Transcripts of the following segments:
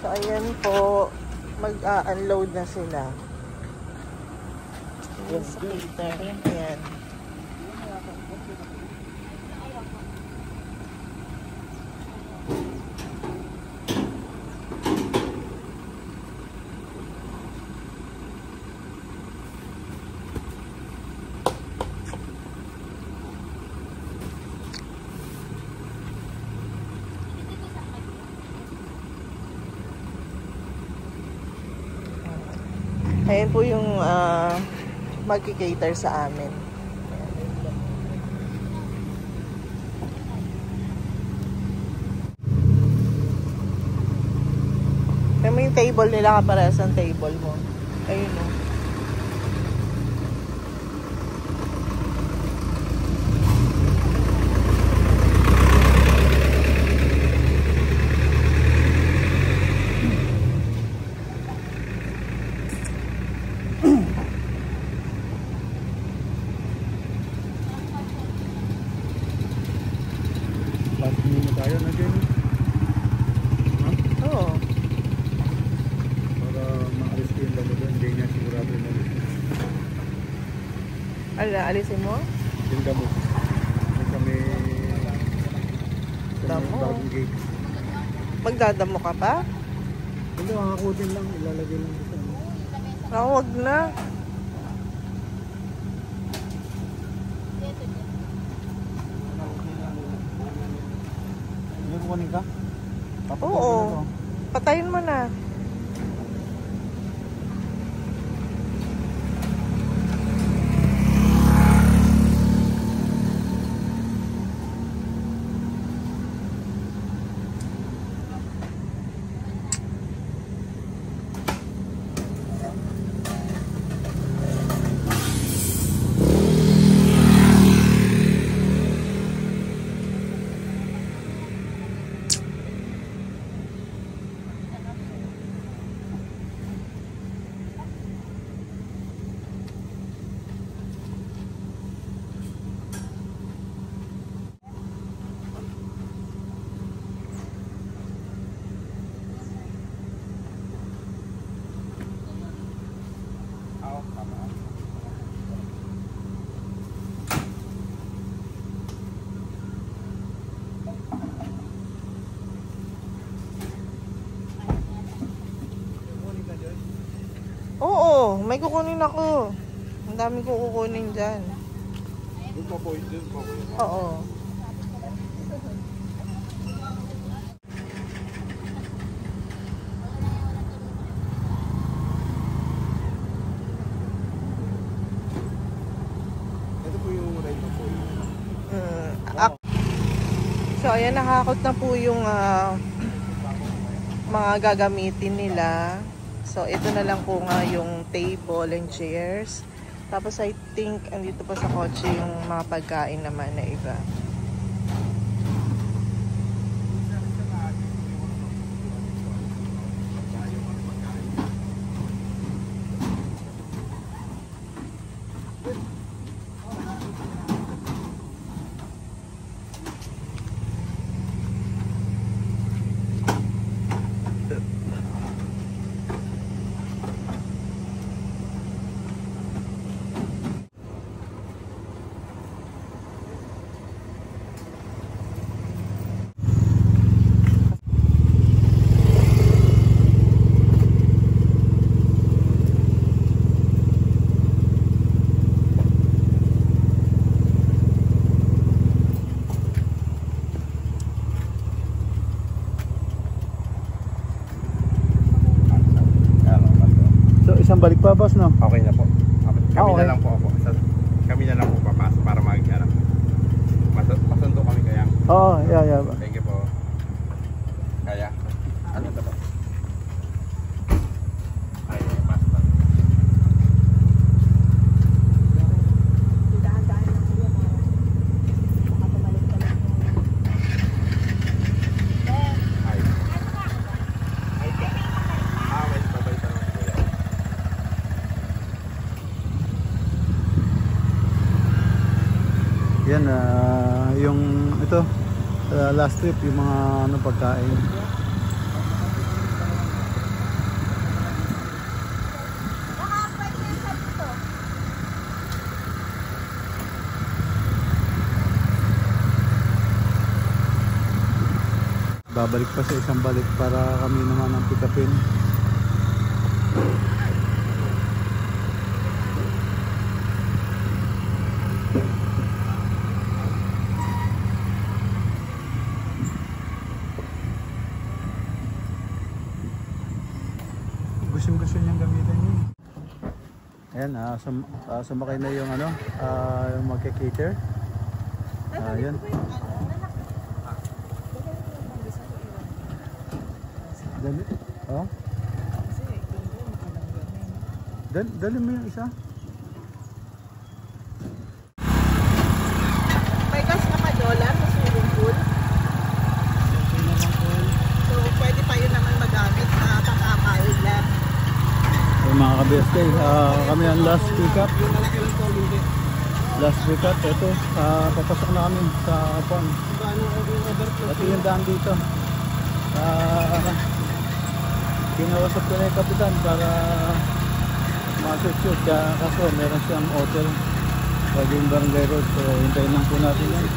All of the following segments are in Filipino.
So, ayan po, mag-unload na sila. Yes, Peter. Ayan. Ayan po yung mag-cater sa amin. Ayan mo yung table nila, kapares ang table mo. Ayun o. Tayo na din. Oo. Para maalis ko yung damo doon, hindi niya sigurado na. Alisin mo? Yung damo. Yung kami Damo? bagong gate. Magdadamo ka pa? Hindi, makakutin lang. Ilalagay lang dito. Wag na. Kukunin ka? Oo. Patayin mo na. Oo, may kukunin ako. Ang dami ko kukunin dyan. Doon pa po, doon pa po. Oo. Ito po yung ride na po. So, ayan, nakakot na po yung mga gagamitin nila. So, ito na lang po nga yung table and chairs. Tapos, I think, andito pa sa kotse yung mga pagkain naman na iba. balik pa boss, no? Okay na po. Kami okay. na lang po ako. Kami na lang po papasok para mag-ano. Masundo kami kaya. Oo, yeah. Thank you po. Kaya. Ano to po? Ay, basta. Dahan-dahan lang po yan. Baka tumalik ka lang. Ay. Ay. May babay pa naman po yan. Yan, yung ito, last trip, yung mga ano, pagkain. Babalik pa sa isang balik para kami naman ang pick upin. Gusto niyang gamitin yun. Ayan, sumakay na yung ano, yung magka-cater. Ayan. Dali. Oh. Dali mo yung isa. May gas na pa $1 sa swimming pool. So, pwede pa yun naman magamit na pang-akail lang. Yung mga ka-BSK, kami ang last pick up. Last pick up, ito, papasok na kami sa pond. Ito yung daan dito. Kinausap ko na yung kapitan para ma-shoot. Kaso meron siyang hotel pwede yung barangay road, so hintayin lang po natin yan.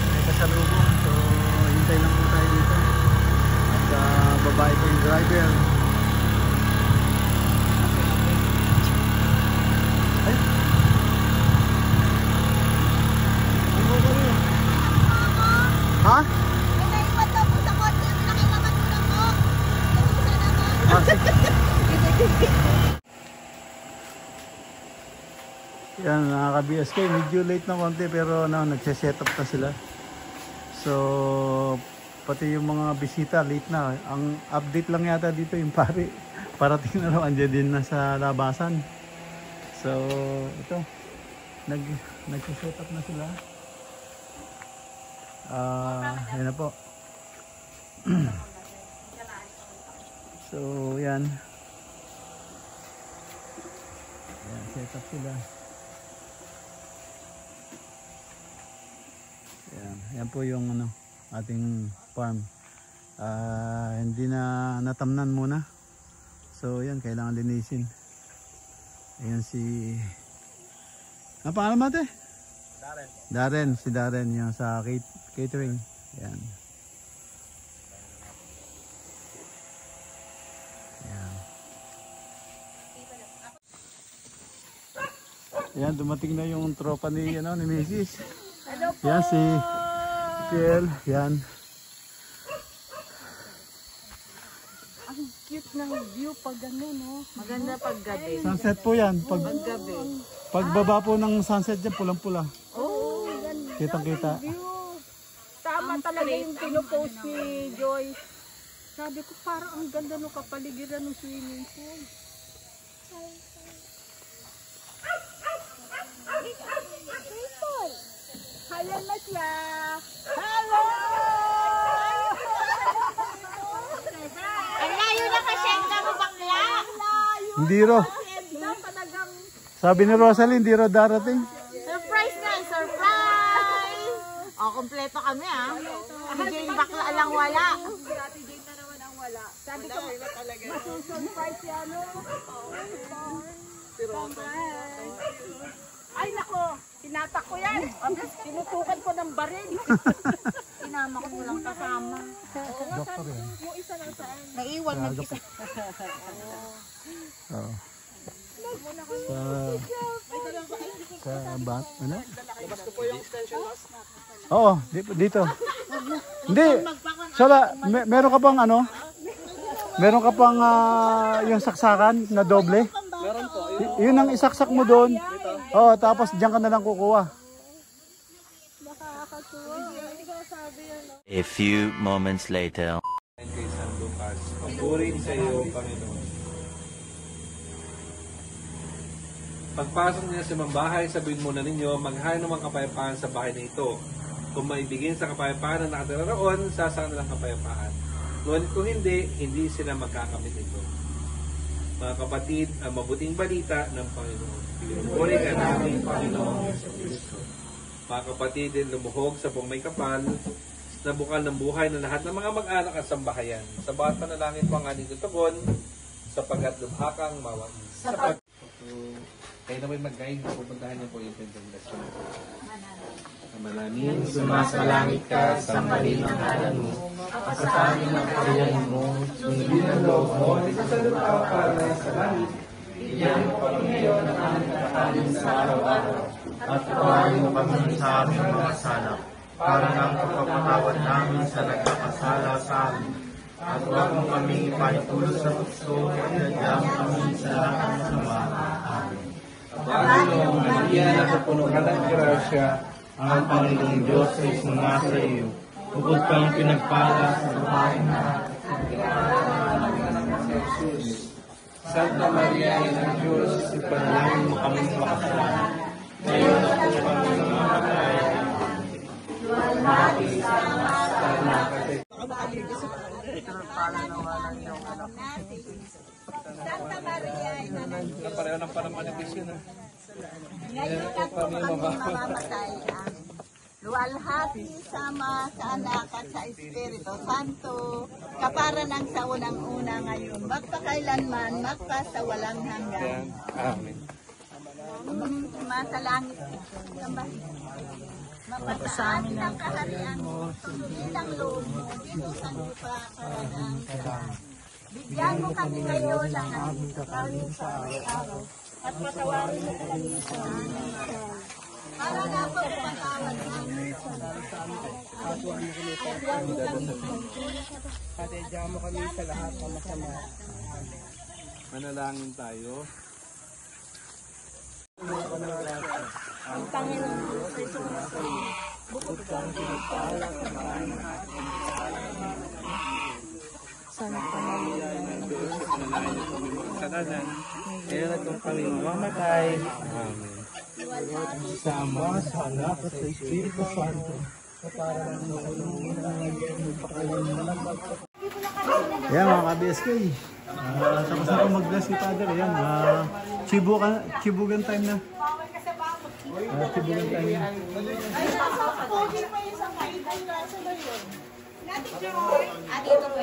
May kasalubong, so hintayin lang po tayo dito at babae ko yung driver. Ha? Naiwan daw po sa kotse. Nakilaman ko na po. Yan, mga ka-BSK, medyo late na konti pero nagse-set up na sila. So, pati yung mga bisita late na. Ang update lang yata dito yung pare. Parating na raw, andyan din na sa labasan. So, ito. Nagse-set up na sila. Yan na po. So, yan. Yan, set up sila. Yan po yung ano, ating farm. Hindi na natamnan muna. So, yan, kailangan linisin. Ayan si... Ano pangalan mo ate? Darren, si Darren yung sa catering. Yan. Yan. Yan, dumating na yung tropa ni ni Mrs. Hello po. Yan si Piel, yan. Ang cute ng view pag ano, no? Maganda pag gabi. Sunset po yan. Gabi. Pagbaba po ng sunset dyan, pulang-pula. Oh, ganda. Kitang-kita. View. Tama talaga yung pinupost ni Joy. Sabi ko parang ang ganda ng kapaligiran ng swimming pool. Hayan na siya. Hello! Ang layo na kasyenda mo bakla. Hindi ro. Sabi ni Rosalie, hindi ro darating. Surprise na! Surprise! O, kompleto kami ah. Si Jane bakla lang wala. Sabi ko, masusurprise yan, no? Ay, nako! Tinatak ko yan! Tinutukan ko ng baril! Sinama ko lang kasama. Doktor yan. Yung isa lang saan? Naiwan mag-isa. Oo. Sa bat, ano? Labas ko po yung extension box. Oo, dito. Hindi. Sala, meron ka pang ano? Meron ka pang yung saksakan na doble? Meron po. Yun ang isaksak mo doon. Oo, tapos diyan ka na lang kukuha. A few moments later. Kay San Lucas, papurin sa iyo, Panginoon. Pagpasok niya sa mambahay, sabihin muna ninyo, maghain naman kapayapaan sa bahay na ito. Kung maibigin sa kapayapaan na nakatira roon, sasaan na lang kapayapaan. Ngunit kung hindi, hindi sila magkakamit ito. Mga kapatid, ang mabuting balita ng Panginoon. Pinupuri ka namin, Panginoon Jesucristo. Mga kapatid, lumuhog sa buong may kapal, na bukal ng buhay ng lahat ng mga mag-anak at sambahayan. Sa bawat panalangin po ang ating tutugon, sapagat lumhakang mawais. Kayo naman mag-guide, pupuntahan niyo po yung pagdasal. Ama namin, Sumasalangit ka, sambahin ang ngalan mo. Pasanin ang kaharian mo, sundin ang loob mo, sa lupa para sa langit. bigyan mo kami ngayon ng aming kakanin sa araw-araw. At patawarin mo kami sa aming mga sala, para ng pagpapatawad namin sa nagkakasala sa amin. At huwag mo kaming ipaitulo sa tukso, at nagyang kami sa lahat ng sama. Amen. Panginoong Maria, napupuno ka ng grasya, Ang Panginoong Diyos ay sumasa iyo. Bukod kang pinagpala sa babaeng na Santa Maria, Ina ng Diyos, ipanalangin mo kami makasalanan. Ngayon at kung kami namamatay. Santa Maria, ina ng Diyos. pareho ng panamanipis yun. Ngayon at kung kami mamamatay. Luwalhati sama sa anak at sa Espiritu Santo, kapara ng sa unang-una ngayon, magpakailanman, magpa sa walang hanggan. Amen. Masalangit mapasaan ng kaharian mo, sundin ang loob mo, dito sa lupa karadang. Bigyan mo kami ngayon ng aming kakanin sa araw-araw, at patawarin mo kami sa aming mahal. Para na po patawad namin sa at huwag mo kami sa lahat ng masama. Manalangin tayo. Ang Panginoon Diyos ay sumasayo. Bukod kang pinagpala sa bahay ng ating sana pamamagitan ng Diyos. Manalangin niyo kami mga kasalanan. Ngayon at kung kami mamamatay. Amen. sa Ama, sa Anak, at sa Espiritu Santo. Ayan mga ka-BSK. Tapos na po mag-bless si Father. Ayan, Chibugan time na. Chibugan time na.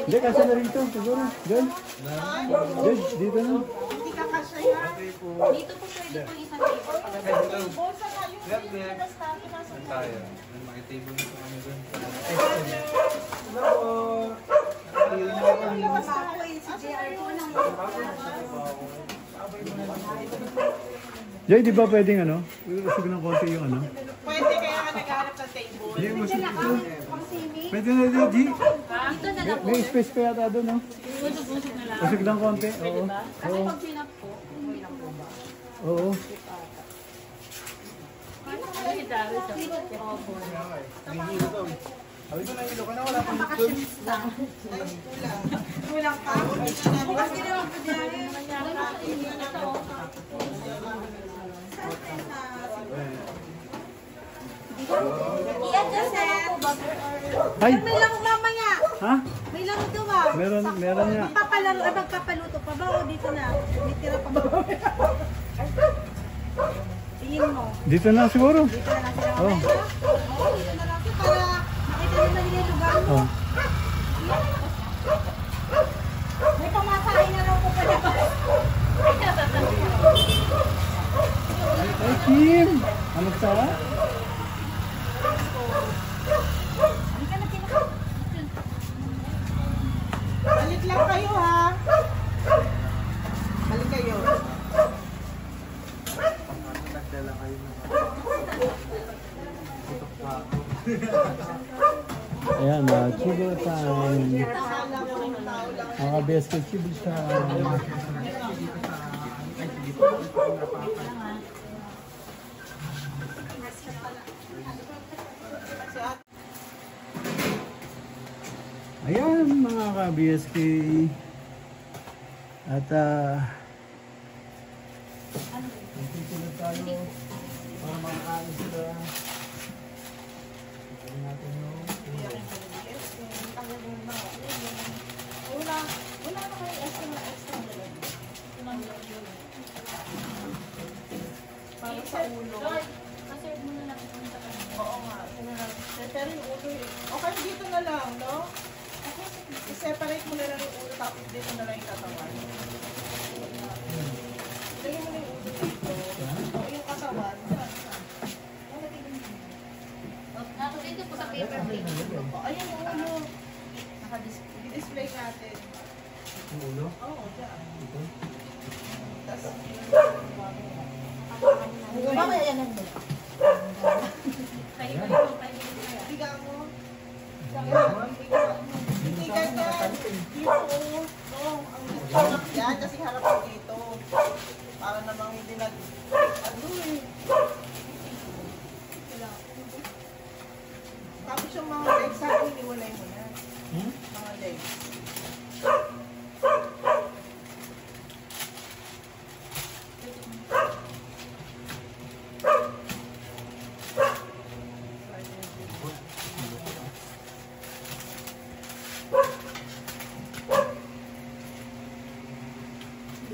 Hindi, kasi na rin ito. Siguro. Diyan. Diyan, dito na. Dito po pwede po isang table. Tayo. Makitable mo po kami doon. Jay, di ba pwedeng ano? Usog ng konti yung ano? Pwede kaya ka naghanap ng table. Hindi, usog ito. Pwede na rin, G. Dito na lang po. May space pa yata doon, no? Usog-usog na lang. Usog ng konti. Oo. Kasi Oo. pag pinap po, okay lang po ba? Oo. Kasi dami sa opo. Kulang pa. Bukas ginawa ko dyan. Iyan na, sir. Ay! May lang mamaya. Ha? May lang ito ba? Meron niya. Magpapaluto pa ba o dito na? May tira pa ba? Tingin mo. Dito na siguro. Dito na lang sila Oo. mamaya. Oo, dito na lang siya para makita nyo na yung lugar mo. Oh. May pamasahin na lang po pa dito. Ay, Kim! Ano ka? Balik lang kayo ha. Balik kayo. time. Mga best chill siya. Ayan mga ka-BSK. At nagsisunod tayo para makakain sila. Ito natin yung Wala na kayo extra dala. Para sa ulo. Kasi mo na lang itong sa kanya. Oo nga. Pero yung ulo okay, dito na lang, no? I-separate mo na lang yung ulo tapos dito na lang yung katawan. Lagyan mo na yung ulo dito. Yung katawan. Dito po sa paper plate. Ayun yung ulo. Naka-display natin. yung ulo. Oo, dyan. Ito. Mamaya yan ang dito. Tiga mo. Tiga yan. Dito. No, ang harap yan kasi harap ko dito. Para namang hindi nag... Ano eh. Tapos yung mga legs, sa akin, iwalay mo yan. Mga legs.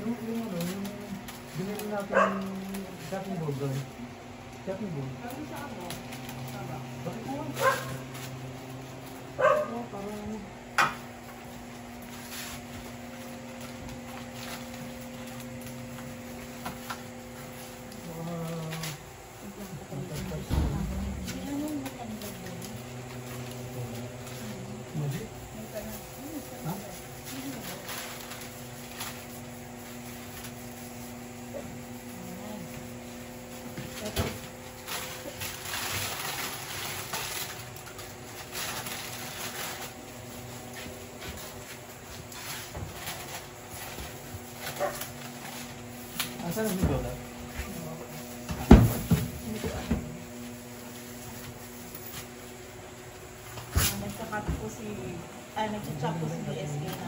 Yung binili natin shopping board doon. Shopping board. Bakit mo? Parang... Asan ang dola? Nagsakat po si... nagchat po si BSK na.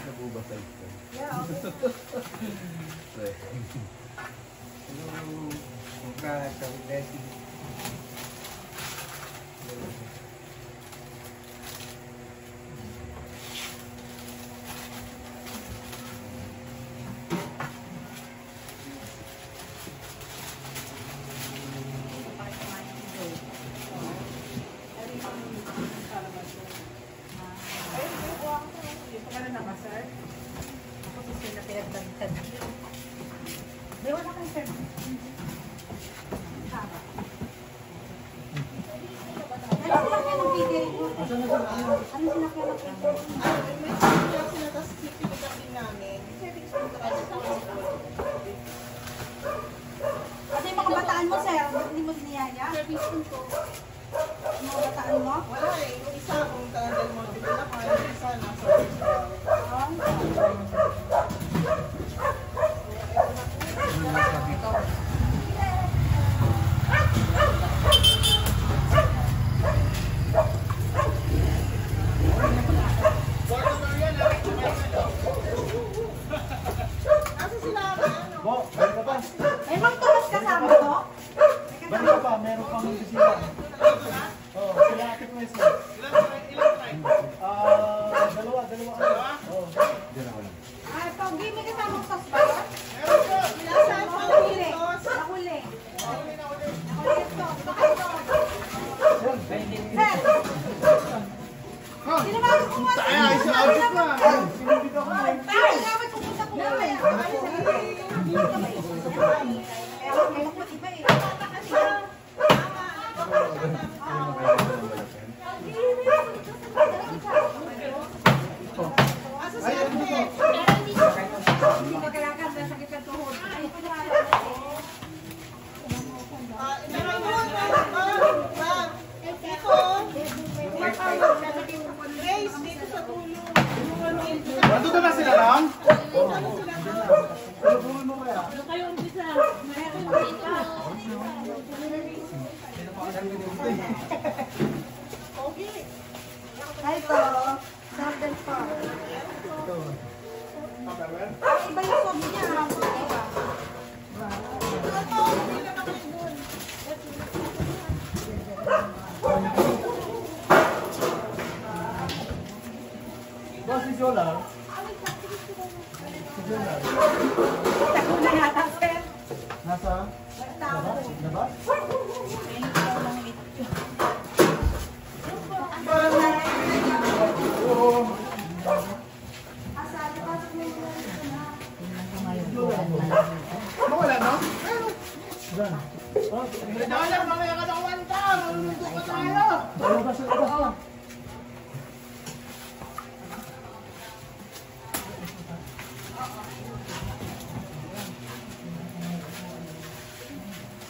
Nabubasay ko. Yeah, okay. Hello. Congrats, happy blessing. Kasi mga bataan mo, sir, hindi mo siniyaya? Service ko. Mga bataan mo? Wala eh. Yung isa, kung talagang mo, di ba na kaya yung isa, nasa service ko. Nasa sila, ano? Bo, balik ka pa. May mga tumas kasama to? Balik ka pa, meron pang bisita. Oo, sila ate ko Hi po. Sandal po. Iba yung food niya. Boss, si Jola. Si Jola. Tako na yata, sir. Nasa? Labas? Wala, no? Diyan. Wala, mamaya ka ng 1 time. Maluluto ka tayo. Labas, labas.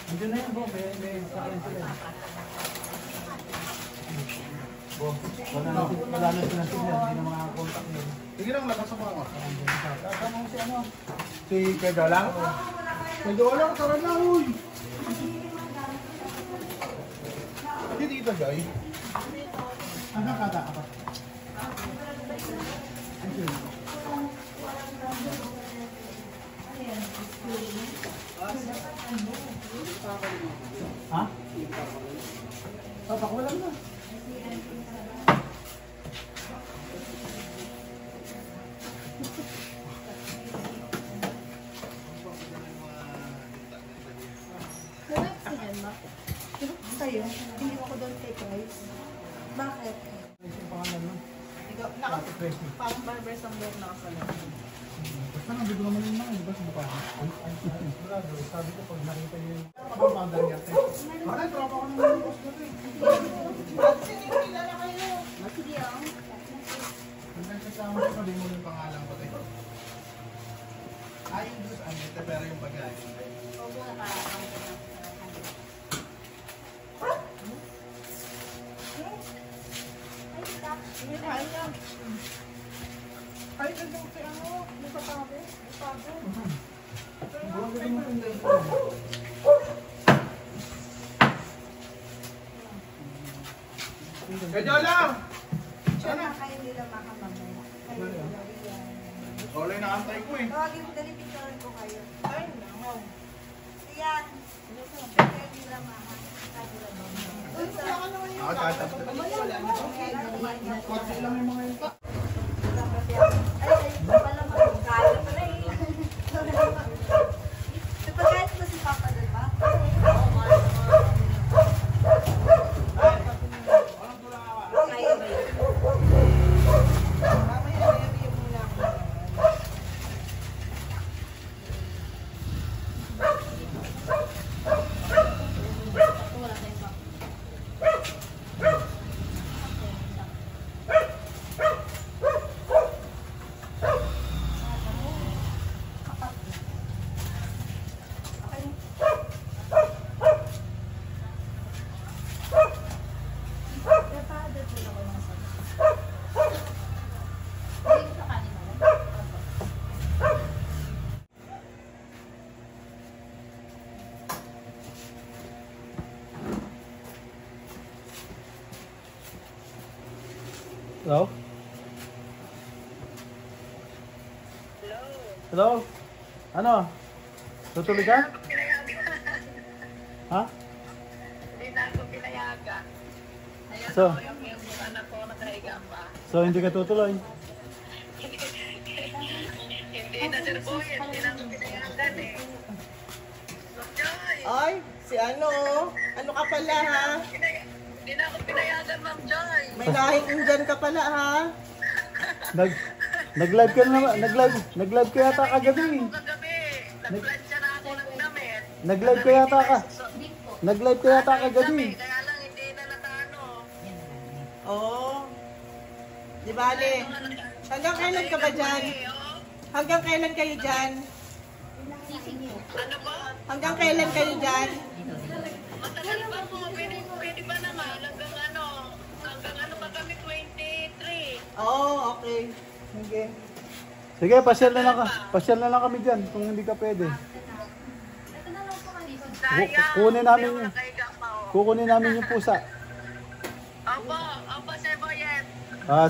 Nandiyan na yan, Bo. May sakain sila. Bo, wala na silang signal. Hindi na makakakontak yun. Sige lang, lakas ako. Kasama mo si ano? Si Pedro lang? Pedro lang, tara na, uy! Hindi dito, Joy. Hanggang kata ka pa. Ha? Papak, wala na. Sa'yo, hindi ako doon kay Price. Bakit? Yung pangalan mo. Parang barbers ang doon nakasalat. Basta nang bigla naman yung mga, di ba sa mukha? Wala, bro. Sabi ko pag nakita niyo yung kapapagdan niya. Wala, tropa ko naman yung boss ko rin. Sige, oh. Hanggang kasama ko, sabi mo yung pangalan ko rin. Yung Diyos, ito, pero yung pagkain. Opo, nakakakita na. Ay, ganda ko kaya ano, may patabi, may pago. Pedro lang! Sana kayo nila makamamaya. Kayo nila yan. Wala yung nakantay ko eh. Tawagin mo, dali picturean ko kayo. Ay, no. Yan. Kayo nila makamamaya. Ako, tatap. Kotse lang yung mga yun pa. Pala magkakain pala eh. Napagkait ba si Papa, diba? Kaya ba yun? Mamaya, review muna ako. Wala tayong bak. Hindi sa kanina. Hello? Hello? Ano? Tutuloy ka? Ha? Hindi na ako pinayagan. Ayun So? ako yung anak ko nakahiga pa. So, hindi ka tutuloy? Hindi na sir boy, hindi na ako pinayagan eh. Look, Joy! Ay, si ano, ano ka pala ha? Hindi na ako pinayagan, Ma'am Joy. May lahing Indian ka pala ha? Nag-live ka na nag-live ka yata kagabi. Kagabi, nagplansya na ako ng damit. Nag-live ka yata ka. Nag-live ka yata kagabi. Kaya lang hindi na nakaano. Oo. Di bale. Hanggang kailan ka ba dyan? Hanggang kailan kayo dyan? Ano ba? Hanggang kailan kayo dyan? Matagal pa po, pwede ba naman? Hanggang ano pa kami, 23. Oo, okay. Sige. Sige, pasyal na lang kami diyan kung hindi ka pwede. Sayang, Kunin namin hindi ako yun. nakahiga pa, oh. Kukunin namin yung pusa. Opo, Sir Boyet.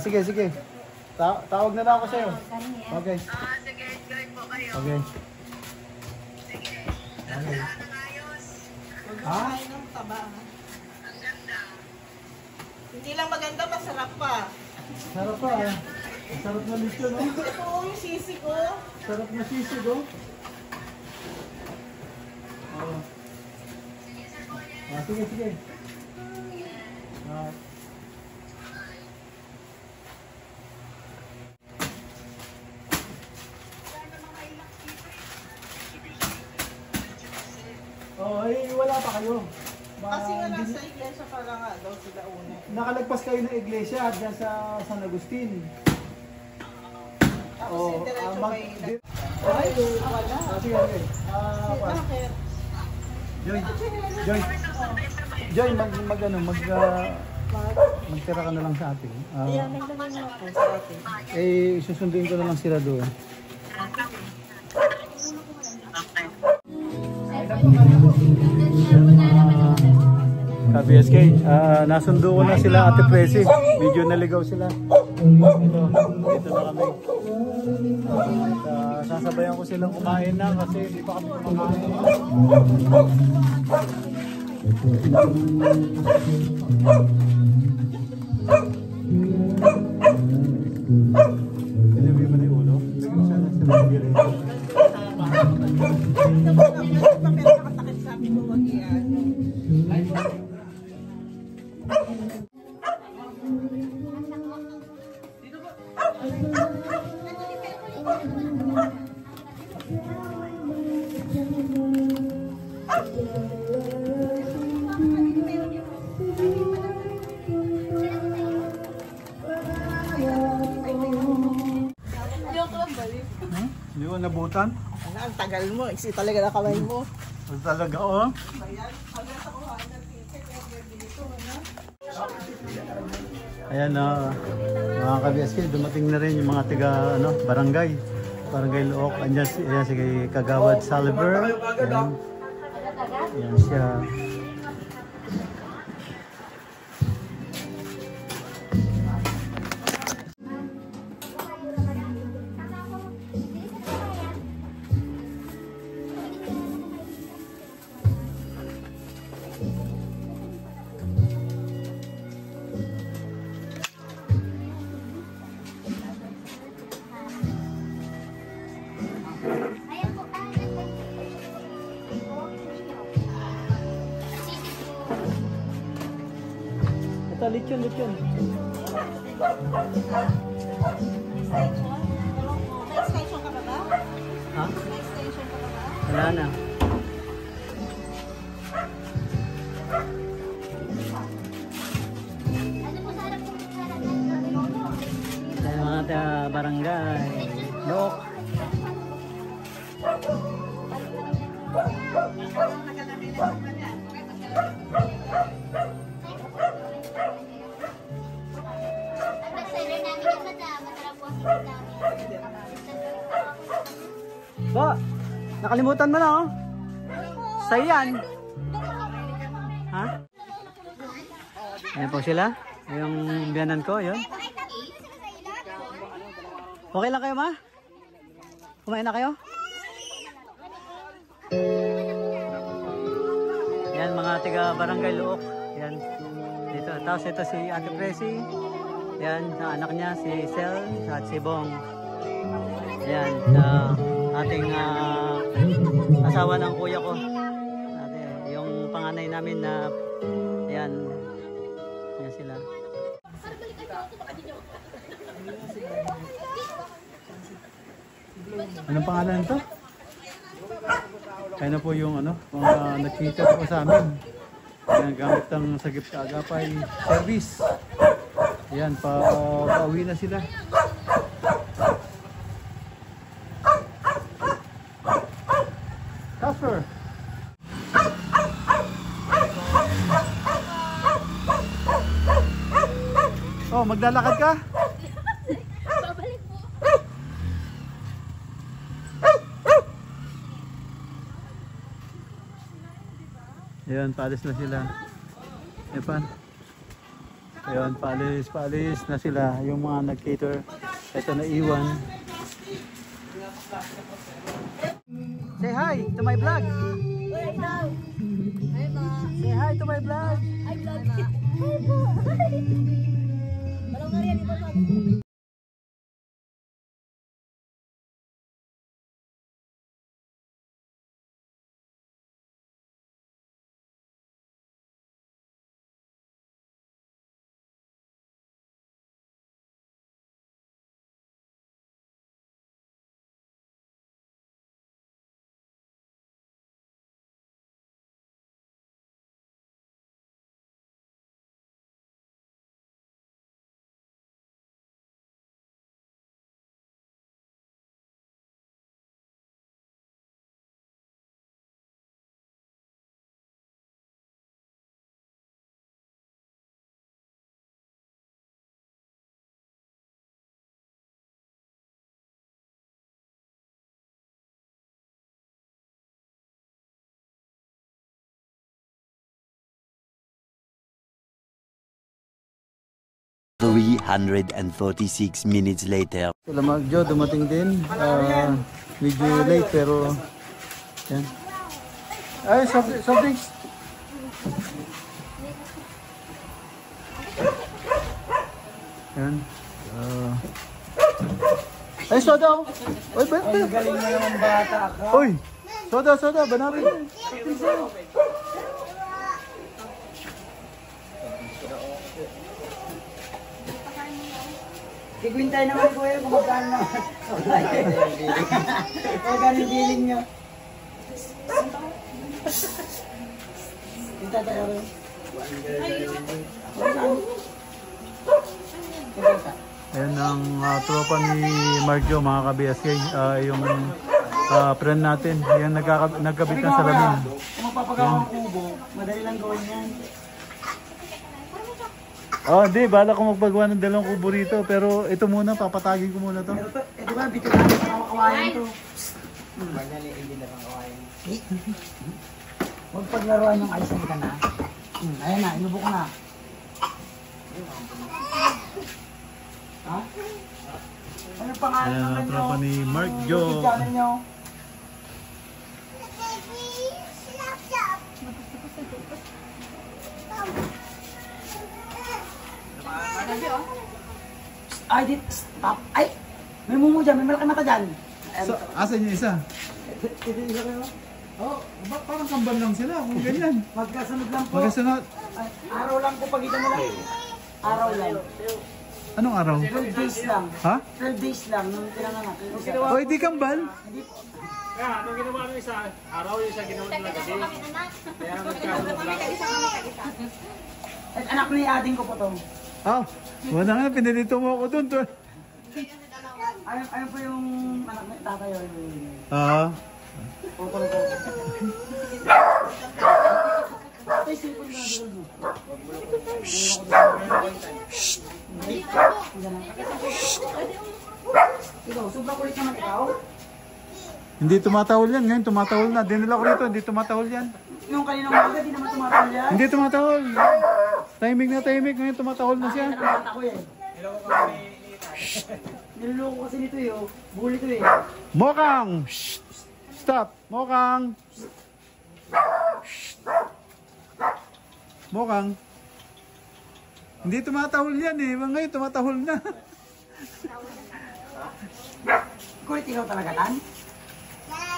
Sige, sige. Tawag na lang ako sa'yo. Okay. Sige, enjoy po kayo. Okay. Sige. Lahat ng ayos. Ha? ng taba. Ang ganda. Hindi lang maganda, masarap pa. Sarap pa ah. Sarap na lechon, no? Ito yung sisi ko. Sarap na sisig, oh. Oh. Sige, sige. Wala pa kayo. Kasi nga nasa iglesia pa lang nga daw sila una. Nakalagpas kayo ng iglesia dyan sa San Agustin. Tapos diretso may... Ay, wala. Sige, sige. Bakit? Joy, magtira ka na lang sa atin. Naglagay na ako sa atin. Susunduin ko na lang sila doon. KBSK, nasundo ko na sila Ate Presi. Medyo naligaw sila. Dito na kami. Sasabayan ko silang kumain na kasi hindi pa kami kumakain. Ilagay mo na yung ulo. Ilagay mo sana sa lagi rin. Nakasakit sabi ko wag yan. Hindi ko nabutan. Ano, ang tagal mo. Iksi talaga na kamay mo. Talaga, oh. Ayan na, mga KBSK, dumating na rin yung mga tiga barangay Look. Ayan si Kagawad Saliver. Ayan siya. Ito, lechon. May extension ka ba ba? Ha? May extension ka ba ba? Wala na. Sa mga barangay Look. Ba, nakalimutan mo na, oh. Sa'yo yan. Ha? Ayan po sila. Yung biyanan ko, yun. Okay lang kayo, ma? Kumain na kayo? Yan, mga tiga barangay Look. Yan, dito. Tapos ito si Ate Presi. Yan, sa anak niya, si Sel at si Bong. Yan, ating asawa ng kuya ko. Yung panganay namin na, yan, yan sila. Anong pangalan nito? Kaya na po yung mga nag-feature po sa amin. Yan, gamit ang Sagip sa Agapay service. Yan, pauwi na sila. Casper! Oh, maglalakad ka? Babalik po. Ayan, paalis na sila. Epan. Ayun, paalis na sila. Yung mga nag-cater. Ito na iwan. Say hi to my vlog. Say hi to my vlog. Hi, vlog. Hi po. Balong kalian ito sa ...346 minutes later. Sila Magjo dumating din. Medyo late pero yan. Ay, soft drinks. Yan. Ay, soda. Oy, galing na naman bata ka. Oy, soda, banari. Tigwin tayo naman po yun kung magkano naman. Magkano yung billing nyo. Kita tayo rin. Ayan ang tropa ni Marjo, mga ka-BSK. Yung friend natin. Yan nagkabit ng salamin. Kung magpapagawa ng kubo, madali lang gawin yan. Oh, hindi. Bala ko magpagawa ng dalawang kubo rito. Pero ito muna, papatagin ko muna to. Di ba, bito na ang kawayan to. Madali, hindi na ang kawayan. Huwag paglaruan yung ayos ka na. Ayan na, inubo ko na. Ha? Ano pangalan Ayan naman ang nyo? tropa ni Mark Jo. Channel nyo? Ay, dit. Stop. Ay! May mumu dyan, may malaki mata dyan. So, asan yung isa? Ito isa kayo? Oh, parang kambal lang sila kung ganyan. Magkasunod lang po. Magkasunod. Ay, araw lang po, pagitan mo lang. Araw lang. Anong araw? 12 days lang. Ha? 12 days lang nung pinanganak. Oh, hindi kambal? Kaya, anong ginawa ng isa? Araw yung isa ginawa nila kasi. Kaya magkasunod lang. At anak ni ading ko po to. Ah, wala nga, pinilito mo ako dun. Ayun po yung anak ni tatay yun. Putol ko. Ay, sipon na dito. Ikaw, sobrang kulit naman ikaw. Hindi tumatahol yan. Ngayon tumatahol na. Dinala ko rito, hindi tumatahol yan. Yung kaninang umaga, di naman tumatahol yan. Hindi tumatahol. Timing na timing. Ngayon tumatahol na siya. Nakakata ko yan. Niloloko kasi nito eh. Bully to eh. Mokang! Shh! Stop! Mokang! Shh! Mokang! Hindi tumatahol yan eh. Ngayon tumatahol na. Kulit ikaw talaga tan?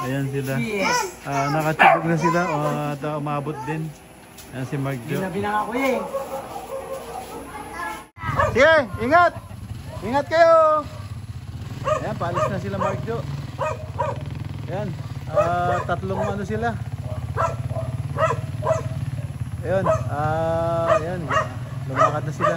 Ayan sila. Yes. Nakachibog na sila. At umabot din. Ayan si Mark Jo. Binabinang ako eh. Sige, ingat! Ingat kayo! Ayan, paalis na sila Mark Jo. Ayan, tatlong ano sila. Ayan, ayan, lumakad na sila.